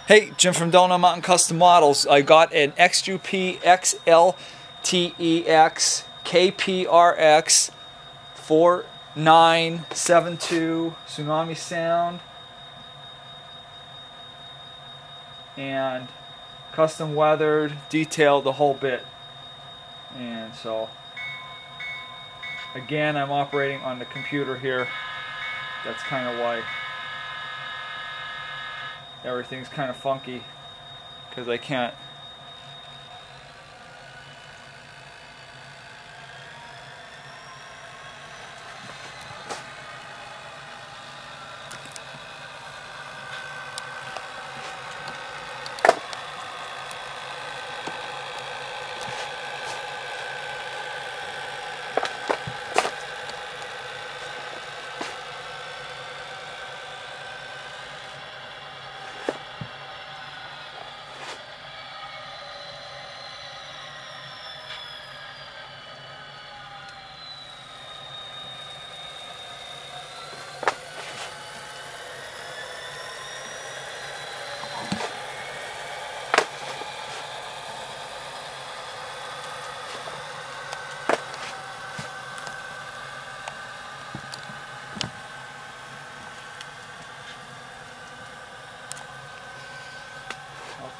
Hey, Jim from Donut Mountain Custom Models. I got an XUP x-LTEX KPRX 45-2 Tsunami Sound and custom weathered, detailed, the whole bit. And so again, I'm operating on the computer here. That's kind of why everything's kind of funky, because I can't.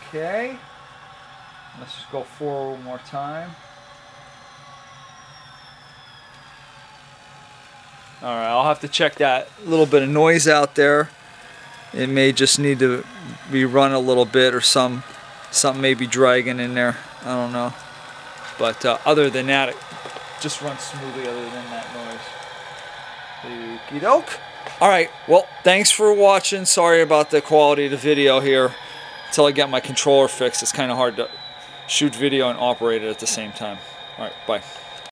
Okay, let's just go forward one more time. Alright, I'll have to check that little bit of noise out there. It may just need to be run a little bit, or something may be dragging in there. I don't know. But other than that, it just runs smoothly other than that noise. Okie doke. Alright, well, thanks for watching. Sorry about the quality of the video here. Until I get my controller fixed, it's kind of hard to shoot video and operate it at the same time. Alright, bye.